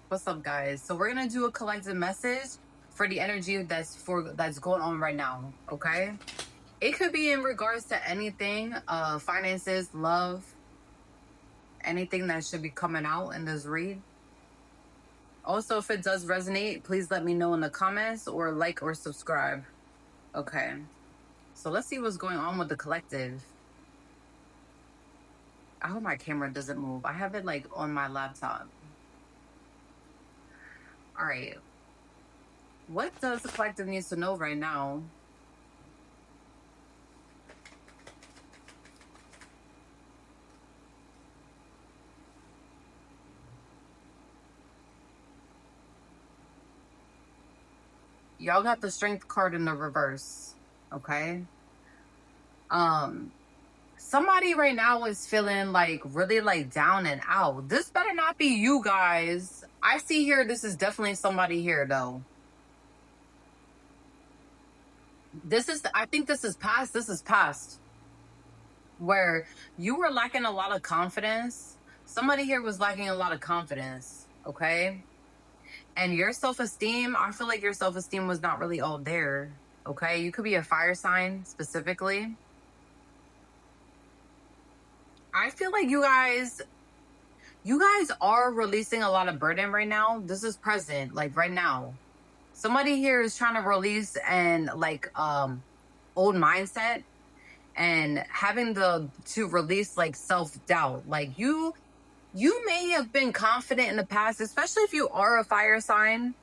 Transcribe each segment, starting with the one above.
What's up, guys? So we're gonna do a collective message for the energy that's going on right now. Okay, it could be in regards to anything, finances, love, anything that should be coming out in this read. Also, if it does resonate, please let me know in the comments or like or subscribe. Okay, so let's see what's going on with the collective. I hope my camera doesn't move. I have it like on my laptop. All right. What does the collective needs to know right now? Y'all got the strength card in the reverse. Okay. Somebody right now is feeling like really like down and out. This better not be you guys. I see here this is definitely somebody here though. I think this is past where you were lacking a lot of confidence. Somebody here was lacking a lot of confidence, okay? And your self-esteem, I feel like your self-esteem was not really all there, okay? You could be a fire sign specifically. I feel like you guys are releasing a lot of burden right now. This is present, like right now. Somebody here is trying to release and like old mindset and having to release like self-doubt. Like you may have been confident in the past, especially if you are a fire sign.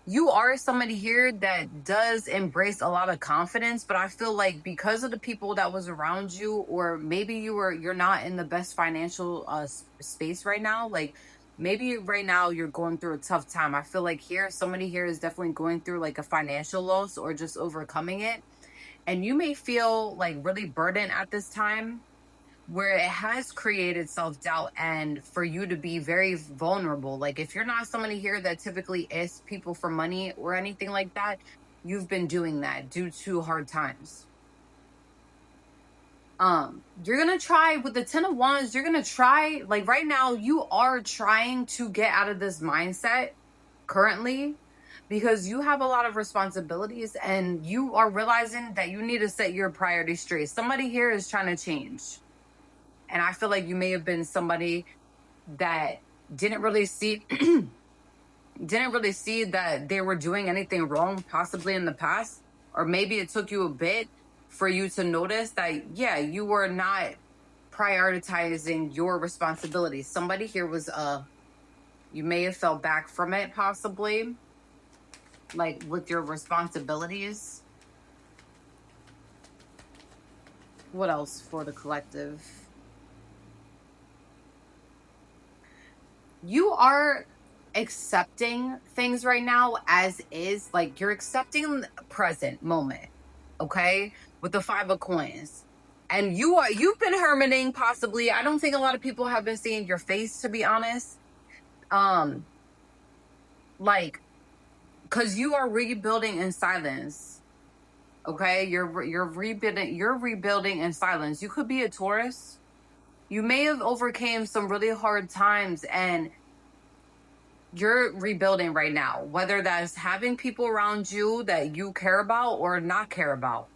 You are somebody here that does embrace a lot of confidence, but I feel like because of the people that was around you, or maybe you're not in the best financial space right now. Like maybe right now you're going through a tough time. I feel like here somebody here is definitely going through like a financial loss or just overcoming it, and you may feel like really burdened at this time, where it has created self-doubt and for you to be very vulnerable. Like if you're not somebody here that typically asks people for money or anything like that, you've been doing that due to hard times. You're gonna try with the 10 of Wands. You're gonna try, like right now you are trying to get out of this mindset currently, because you have a lot of responsibilities and you are realizing that you need to set your priorities straight. Somebody here is trying to change. And I feel like you may have been somebody that didn't really see that they were doing anything wrong possibly in the past. Or maybe it took you a bit for you to notice that, yeah, you were not prioritizing your responsibilities. Somebody here was, you may have fell back from it possibly, like with your responsibilities. What else for the collective? You are accepting things right now as is. Like you're accepting present moment, okay, with the 5 of coins. And you've been hermiting possibly. I don't think a lot of people have been seeing your face, to be honest. Like because you are rebuilding in silence, okay? You're rebuilding in silence. You could be a Taurus. You may have overcame some really hard times and you're rebuilding right now, whether that's having people around you that you care about or not care about.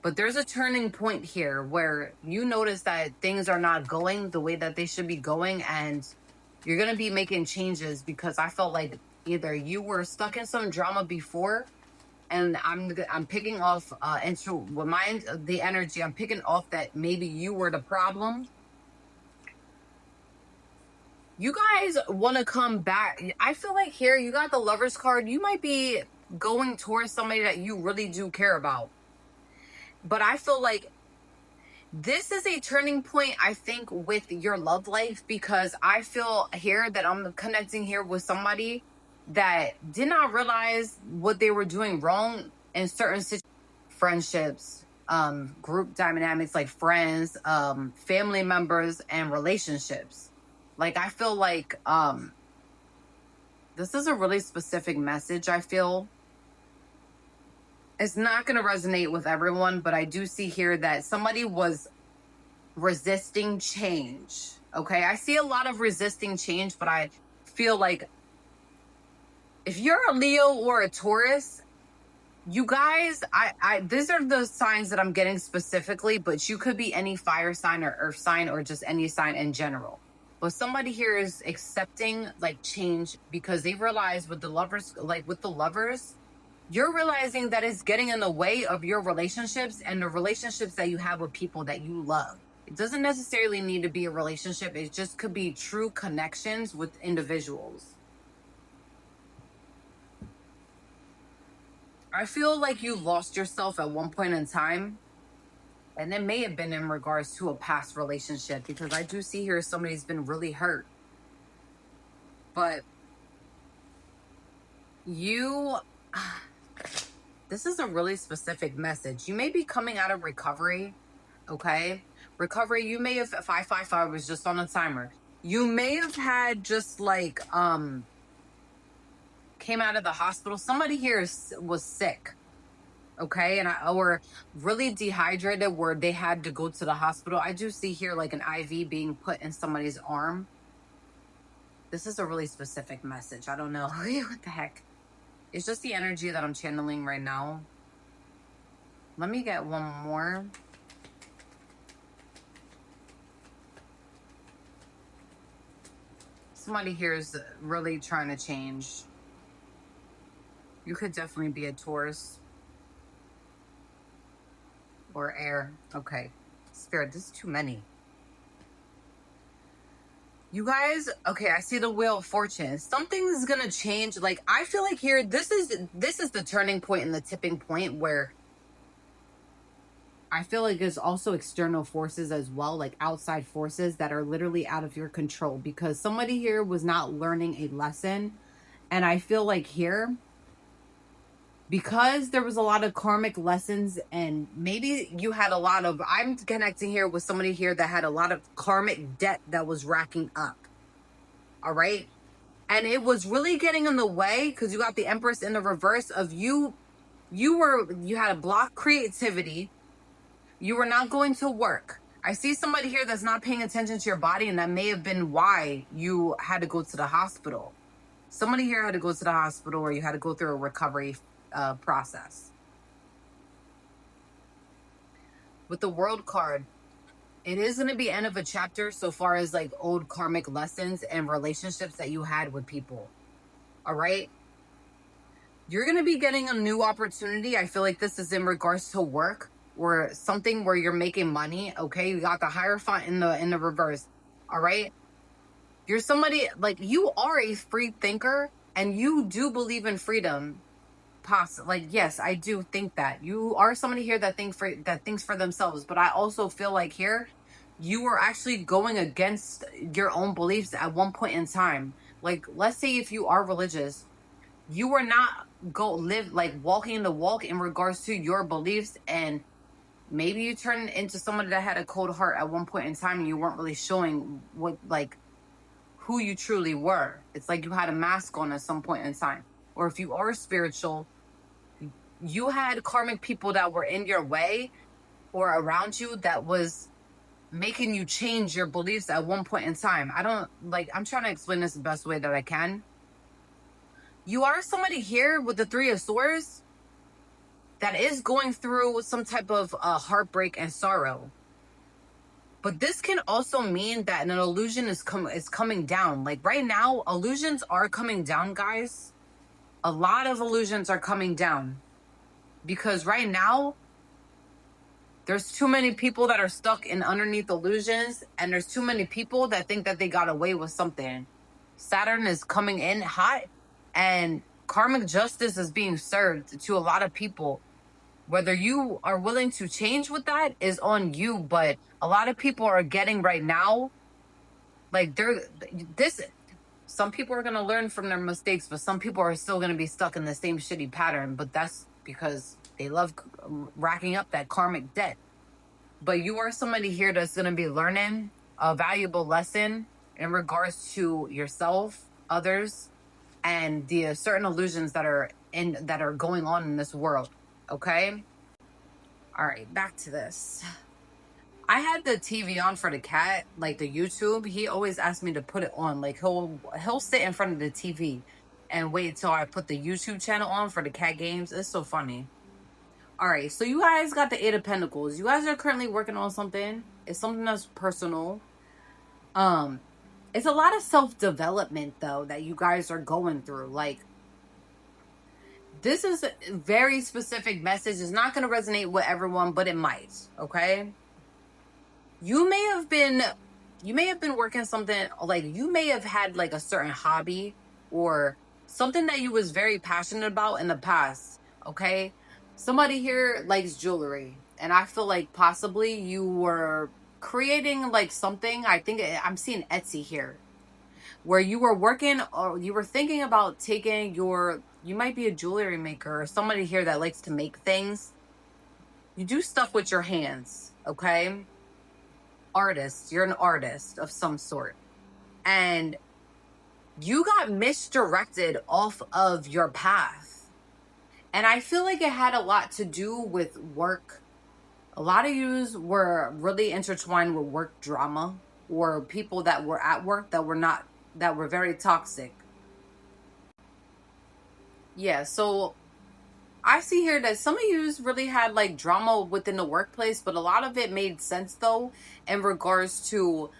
But there's a turning point here where you notice that things are not going the way that they should be going, and you're going to be making changes, because I felt like either you were stuck in some drama before, and I'm picking off into the energy, I'm picking off that maybe you were the problem. You guys want to come back. I feel like here you got the Lover's card. You might be going towards somebody that you really do care about. But I feel like this is a turning point, I think, with your love life, because I feel here that I'm connecting here with somebody that did not realize what they were doing wrong in certain friendships, group dynamics, like friends, family members, and relationships. Like I feel like this is a really specific message. I feel it's not going to resonate with everyone, but I do see here that somebody was resisting change. Okay, I see a lot of resisting change, but I feel like if you're a Leo or a Taurus, you guys, these are the signs that I'm getting specifically, but you could be any fire sign or earth sign or just any sign in general. But somebody here is accepting like change because they realize with the lovers, you're realizing that it's getting in the way of your relationships and the relationships that you have with people that you love. It doesn't necessarily need to be a relationship. It just could be true connections with individuals. I feel like you lost yourself at one point in time, and it may have been in regards to a past relationship, because I do see here somebody's been really hurt. But you, this is a really specific message. You may be coming out of recovery, okay? Recovery, you may have, 555 was just on a timer. You may have had just like, came out of the hospital. Somebody here was sick, okay, or really dehydrated where they had to go to the hospital. I do see here like an IV being put in somebody's arm. This is a really specific message. I don't know. What the heck? It's just the energy that I'm channeling right now. Let me get one more. Somebody here is really trying to change. You could definitely be a Taurus or air. Okay. Spirit, this is too many. You guys, okay, I see the Wheel of Fortune. Something's gonna change. Like, I feel like here, this is the turning point and the tipping point where I feel like there's also external forces as well, like outside forces that are literally out of your control, because somebody here was not learning a lesson. And I feel like here, because there was a lot of karmic lessons, and maybe you had a lot of, I'm connecting here with somebody here that had a lot of karmic debt that was racking up. All right. And it was really getting in the way because you got the Empress in the reverse of you had a block creativity. You were not going to work. I see somebody here that's not paying attention to your body, and that may have been why you had to go to the hospital. Somebody here had to go to the hospital, or you had to go through a recovery process. With the World card, it is going to be end of a chapter so far as like old karmic lessons and relationships that you had with people. All right. You're going to be getting a new opportunity. I feel like this is in regards to work or something where you're making money. Okay. You got the Hierophant in the reverse. All right. You're somebody, like, you are a free thinker and you do believe in freedom. Like, yes, I do think that you are somebody here that thinks for themselves. But I also feel like here you were actually going against your own beliefs at one point in time. Like, let's say if you are religious, you were not walking the walk in regards to your beliefs, and maybe you turned into somebody that had a cold heart at one point in time, and you weren't really showing who you truly were. It's like you had a mask on at some point in time. Or if you are spiritual, you had karmic people that were in your way or around you that was making you change your beliefs at one point in time. I'm trying to explain this the best way that I can. You are somebody here with the Three of Swords that is going through some type of heartbreak and sorrow. But this can also mean that an illusion is coming down. Like right now, illusions are coming down, guys. A lot of illusions are coming down. Because right now, there's too many people that are stuck in underneath illusions. And there's too many people that think that they got away with something. Saturn is coming in hot. And karmic justice is being served to a lot of people. Whether you are willing to change with that is on you. But a lot of people are getting right now, like some people are going to learn from their mistakes, but some people are still going to be stuck in the same shitty pattern. But that's because they love racking up that karmic debt. But you are somebody here that's going to be learning a valuable lesson in regards to yourself, others, and the certain illusions that are going on in this world. Okay. All right. Back to this. I had the TV on for the cat, like the YouTube. He always asked me to put it on. Like he'll sit in front of the TV and wait till I put the YouTube channel on for the cat games. It's so funny. All right, so you guys got the Eight of Pentacles. You guys are currently working on something. It's something that's personal. It's a lot of self-development though that you guys are going through. Like, this is a very specific message. It's not going to resonate with everyone, but it might. Okay. You may have been working something, like you may have had like a certain hobby or something that you was very passionate about in the past. Okay. Somebody here likes jewelry, and I feel like possibly you were creating like something. I'm seeing Etsy here, where you were working or you were thinking about taking you might be a jewelry maker or somebody here that likes to make things. You do stuff with your hands, okay? Artist, you're an artist of some sort. And you got misdirected off of your path. And I feel like it had a lot to do with work. A lot of yous were really intertwined with work drama, or people that were at work that were very toxic. Yeah, so I see here that some of yous really had like drama within the workplace, but a lot of it made sense though in regards to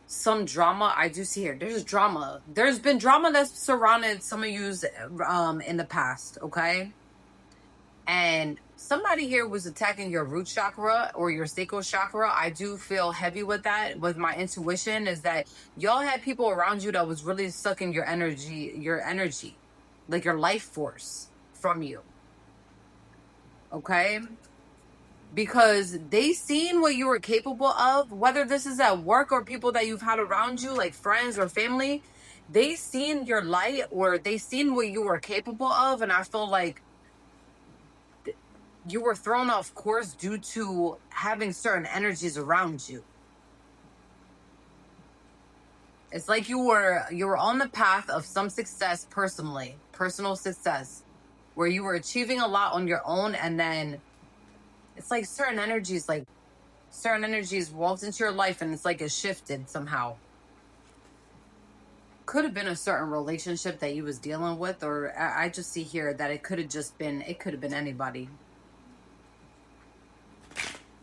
some drama. I do see here there's drama. There's been drama that's surrounded some of yous in the past, okay? And somebody here was attacking your root chakra or your sacral chakra. I do feel heavy with that. With my intuition is that y'all had people around you that was really sucking your energy, like your life force from you. Okay? Because they seen what you were capable of, whether this is at work or people that you've had around you, like friends or family. They seen your light, or they seen what you were capable of, and I feel like you were thrown off course due to having certain energies around you. It's like you were on the path of some success personally, personal success, where you were achieving a lot on your own, and then it's like certain energies walked into your life, and it's like it shifted somehow. Could have been a certain relationship that you was dealing with, or I just see here that it could have been anybody.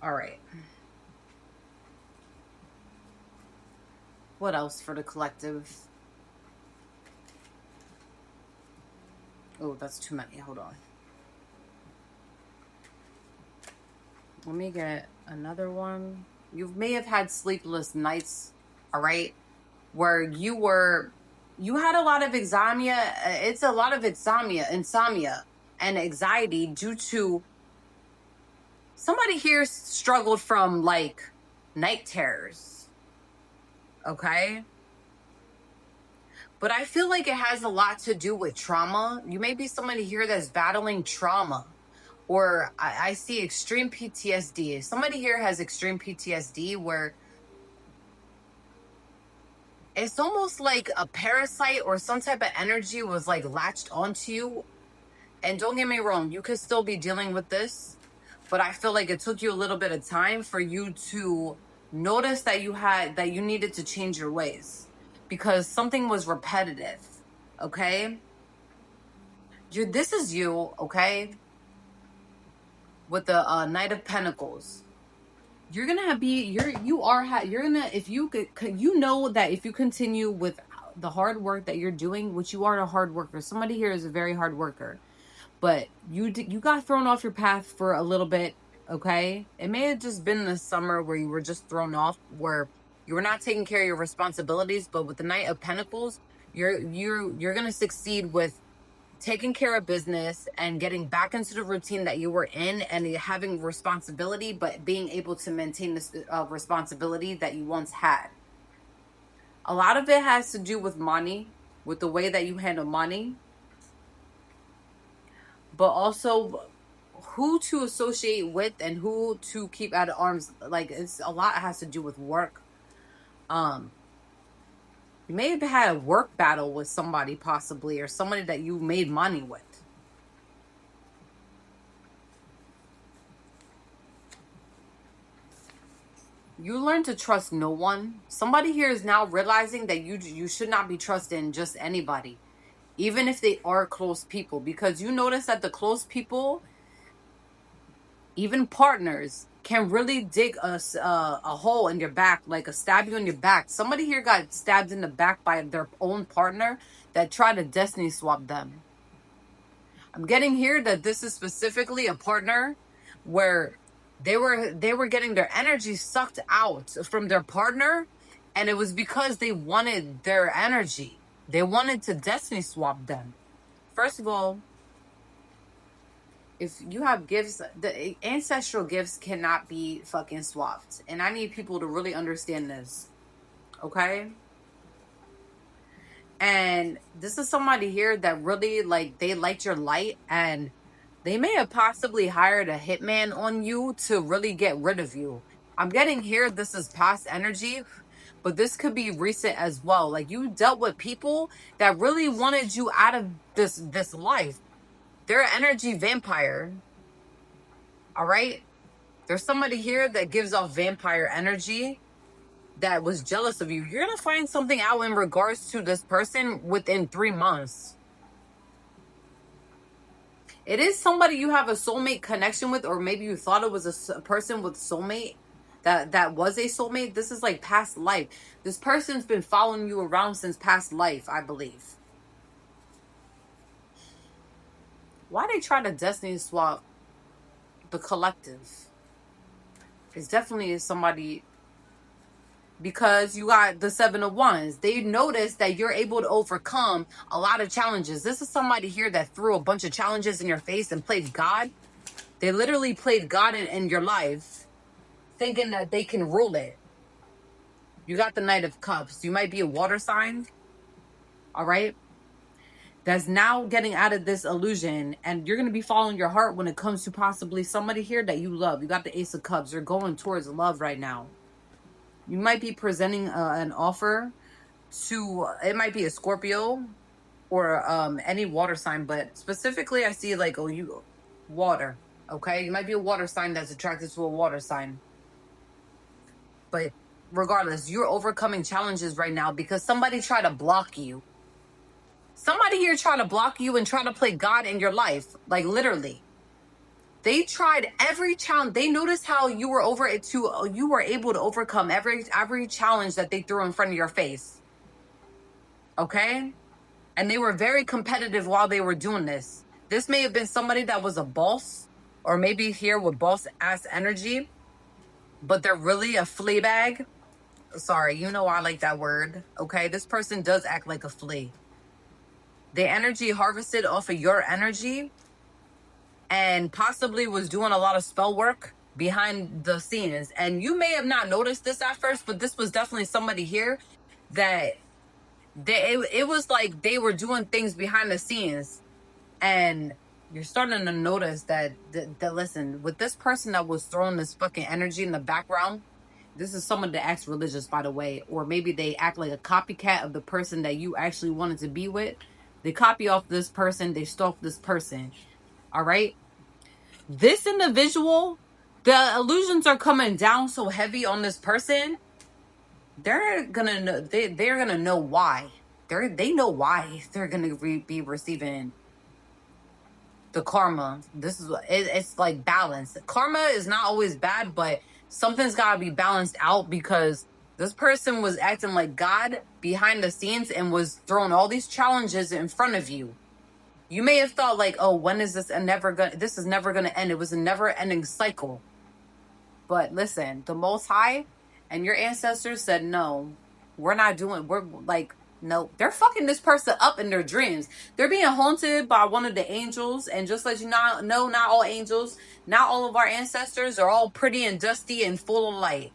All right. What else for the collective? Oh, that's too many. Hold on. Let me get another one. You may have had sleepless nights, all right, where you had a lot of insomnia. It's a lot of insomnia and anxiety due to somebody here struggled from like night terrors. Okay? But I feel like it has a lot to do with trauma. You may be somebody here that's battling trauma. Or I see extreme PTSD. Somebody here has extreme PTSD where it's almost like a parasite or some type of energy was like latched onto you. And don't get me wrong, you could still be dealing with this, but I feel like it took you a little bit of time for you to notice that you needed to change your ways because something was repetitive. Okay? This is you, okay? With the Knight of Pentacles, you're gonna if you could, you know that if you continue with the hard work that you're doing, which you are a hard worker. Somebody here is a very hard worker, but you got thrown off your path for a little bit. Okay, it may have just been the summer where you were just thrown off, where you were not taking care of your responsibilities. But with the Knight of Pentacles, you're gonna succeed with taking care of business and getting back into the routine that you were in and having responsibility, but being able to maintain this responsibility that you once had. A lot of it has to do with money, with the way that you handle money, but also who to associate with and who to keep at arm's. Like, it's a lot has to do with work. You may have had a work battle with somebody possibly, or somebody that you made money with. You learn to trust no one. Somebody here is now realizing that you should not be trusting just anybody, even if they are close people, because you notice that the close people, even partners, can really dig a hole in your back, like a stab you in your back. Somebody here got stabbed in the back by their own partner that tried to destiny swap them. I'm getting here that this is specifically a partner where they were getting their energy sucked out from their partner, and it was because they wanted their energy. They wanted to destiny swap them. First of all, if you have gifts, the ancestral gifts cannot be fucking swapped. And I need people to really understand this. Okay? And this is somebody here that really, like, they liked your light, and they may have possibly hired a hitman on you to really get rid of you. I'm getting here this is past energy, but this could be recent as well. Like, you dealt with people that really wanted you out of this life. They're an energy vampire. All right? There's somebody here that gives off vampire energy that was jealous of you. You're going to find something out in regards to this person within 3 months. It is somebody you have a soulmate connection with, or maybe you thought it was a person with soulmate that was a soulmate. This is like past life. This person's been following you around since past life, I believe. Why they try to destiny swap the collective? It's definitely somebody, because you got the 7 of Wands. They notice that you're able to overcome a lot of challenges. This is somebody here that threw a bunch of challenges in your face and played God. They literally played God in your life, thinking that they can rule it. You got the Knight of Cups. You might be a water sign. All right? That's now getting out of this illusion, and you're going to be following your heart when it comes to possibly somebody here that you love. You got the Ace of Cups. You're going towards love right now. You might be presenting an offer to, it might be a Scorpio or any water sign, but specifically I see like, oh, you water. Okay, you might be a water sign that's attracted to a water sign, but regardless, you're overcoming challenges right now because somebody tried to block you. Somebody here tried to block you and try to play God in your life. Like, literally. They tried every challenge. They noticed how you were you were able to overcome every challenge that they threw in front of your face. Okay? And they were very competitive while they were doing this. This may have been somebody that was a boss, or maybe here with boss ass energy, but they're really a flea bag. Sorry, you know I like that word. Okay? This person does act like a flea. The energy harvested off of your energy and possibly was doing a lot of spell work behind the scenes. And you may have not noticed this at first, but this was definitely somebody here that it was like they were doing things behind the scenes. And you're starting to notice that listen, with this person that was throwing this fucking energy in the background, this is someone that acts religious, by the way, or maybe they act like a copycat of the person that you actually wanted to be with. They copy off this person. They stalk this person. All right. This individual, the illusions are coming down so heavy on this person. They're gonna know. They're gonna know why. They know why they're gonna be receiving the karma. This is it's like balance. Karma is not always bad, but something's gotta be balanced out because this person was acting like God behind the scenes and was throwing all these challenges in front of you. You may have thought like, oh, when is this this is never gonna end. It was a never ending cycle. But listen, the Most High and your ancestors said, no, we're like, no, they're fucking this person up in their dreams. They're being haunted by one of the angels. And just let you know, not all angels, not all of our ancestors are all pretty and dusty and full of light.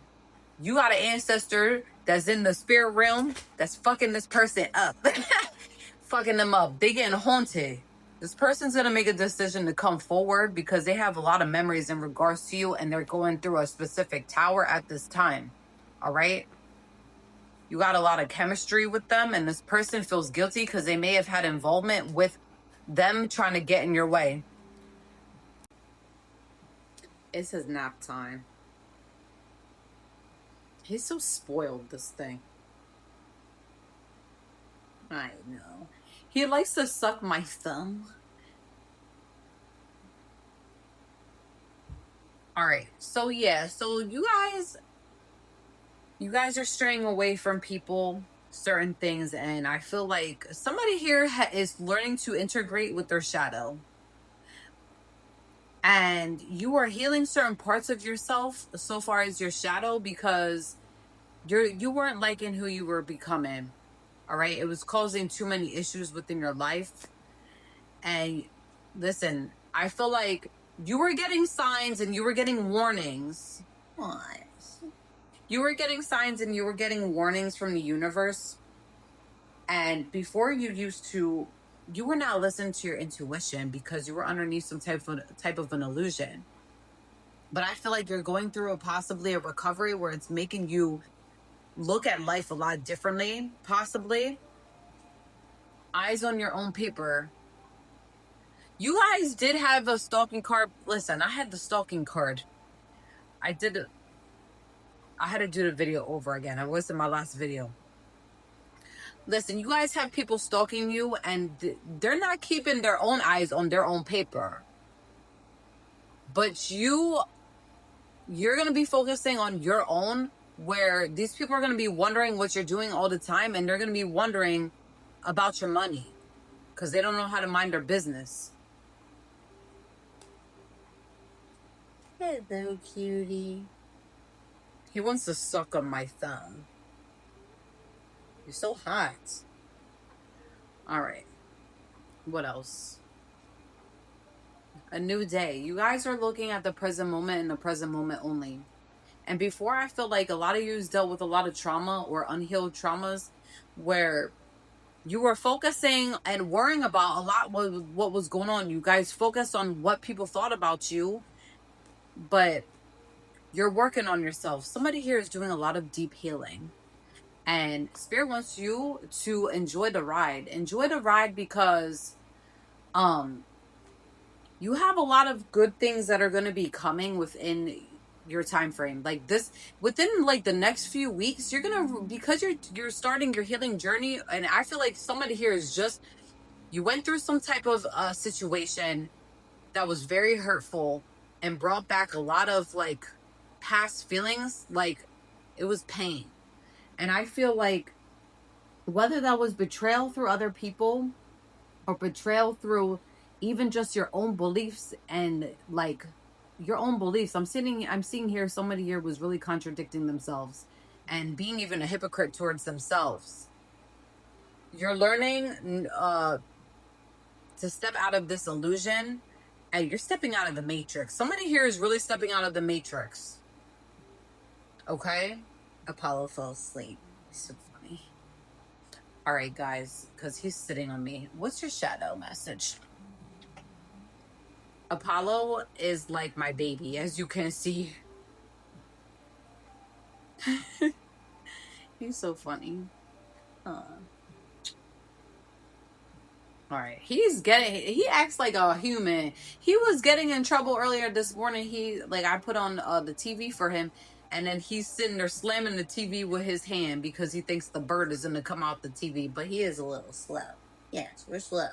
You got an ancestor that's in the spirit realm that's fucking this person up. Fucking them up. They getting haunted. This person's going to make a decision to come forward because they have a lot of memories in regards to you and they're going through a specific tower at this time. All right? You got a lot of chemistry with them and this person feels guilty because they may have had involvement with them trying to get in your way. It says nap time. He's so spoiled, this thing. I know. He likes to suck my thumb. All right. So yeah, so you guys are straying away from people, certain things, and I feel like somebody here is learning to integrate with their shadow. And you are healing certain parts of yourself so far as your shadow, because you weren't liking who you were becoming. All right, it was causing too many issues within your life. And listen, I feel like you were getting signs and you were getting warnings. What? You were getting signs and you were getting warnings from the universe. And before you were not listening to your intuition because you were underneath some type of an illusion. But I feel like you're going through possibly a recovery where it's making you look at life a lot differently, possibly. Eyes on your own paper. You guys did have a stalking card. Listen, I had the stalking card. I had to do the video over again. I was in my last video. Listen, you guys have people stalking you and they're not keeping their own eyes on their own paper. But you're going to be focusing on your own, where these people are going to be wondering what you're doing all the time, and they're going to be wondering about your money because they don't know how to mind their business. Hello, cutie. He wants to suck on my thumb. You're so hot. All right. What else? A new day. You guys are looking at the present moment and the present moment only. And before, I feel like a lot of you dealt with a lot of trauma or unhealed traumas where you were focusing and worrying about a lot what was going on. You guys focused on what people thought about you, but you're working on yourself. Somebody here is doing a lot of deep healing. And Spirit wants you to enjoy the ride. Enjoy the ride because you have a lot of good things that are going to be coming within your time frame. Like this, within like the next few weeks, you're going to, because you're starting your healing journey. And I feel like somebody here is just, you went through some type of situation that was very hurtful and brought back a lot of like past feelings. Like it was pain. And I feel like whether that was betrayal through other people or betrayal through even just your own beliefs and like your own beliefs. I'm seeing here somebody here was really contradicting themselves and being even a hypocrite towards themselves. You're learning to step out of this illusion, and you're stepping out of the matrix. Somebody here is really stepping out of the matrix. Okay? Apollo fell asleep. He's so funny. All right, guys, because he's sitting on me. What's your shadow message? Apollo is like my baby, as you can see. He's so funny. All right, he acts like a human. He was getting in trouble earlier this morning. I put on the TV for him, and then he's sitting there slamming the TV with his hand because he thinks the bird is going to come out the TV, but he is a little slow. Yes, we're slow.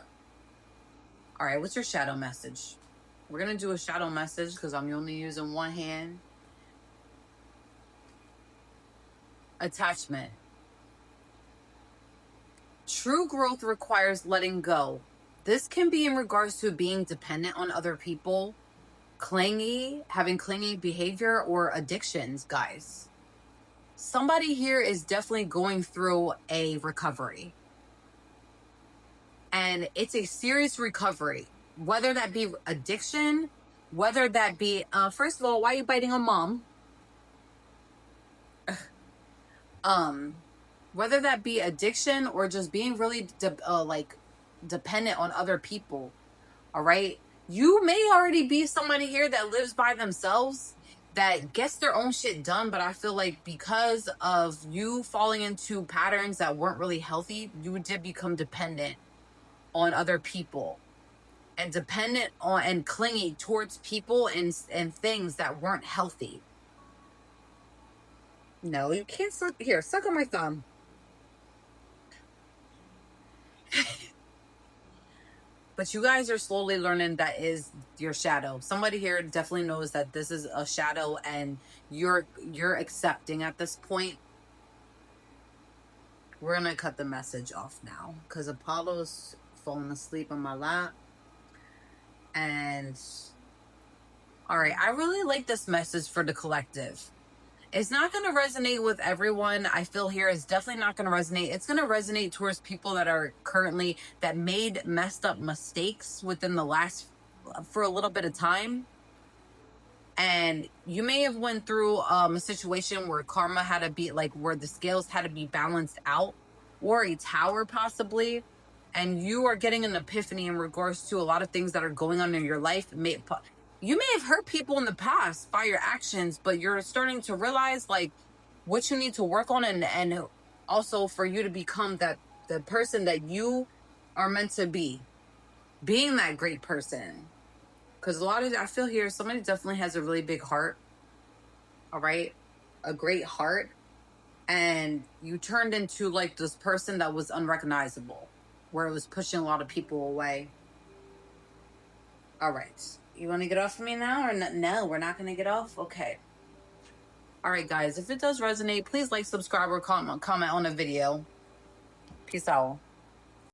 All right, what's your shadow message? We're going to do a shadow message because I'm only using one hand. Attachment. True growth requires letting go. This can be in regards to being dependent on other people, having clingy behavior, or addictions, guys. Somebody here is definitely going through a recovery. And it's a serious recovery. Whether that be addiction, whether that be, first of all, why are you biting on mom? Whether that be addiction or just being really dependent on other people. All right. You may already be somebody here that lives by themselves, that gets their own shit done. But I feel like because of you falling into patterns that weren't really healthy, you did become dependent on other people. And dependent on and clingy towards people and things that weren't healthy. No, you can't suck. Here, suck on my thumb. But you guys are slowly learning that is your shadow. Somebody here definitely knows that this is a shadow, and you're accepting at this point. We're gonna cut the message off now because Apollo's falling asleep on my lap. And all right, I really like this message for the collective. It's not going to resonate with everyone. I feel here it's definitely not going to resonate. It's going to resonate towards people that are currently, that made messed up mistakes within the last, for a little bit of time. And you may have went through a situation where karma had to be like, where the scales had to be balanced out, or a tower possibly. And you are getting an epiphany in regards to a lot of things that are going on in your life. You may have hurt people in the past by your actions, but you're starting to realize like what you need to work on, and also for you to become the person that you are meant to be, being that great person. Because I feel here somebody definitely has a really big heart. All right, a great heart, and you turned into like this person that was unrecognizable, where it was pushing a lot of people away. All right. You want to get off of me now or not? No, we're not going to get off? Okay. All right, guys. If it does resonate, please like, subscribe, or comment on the video. Peace out.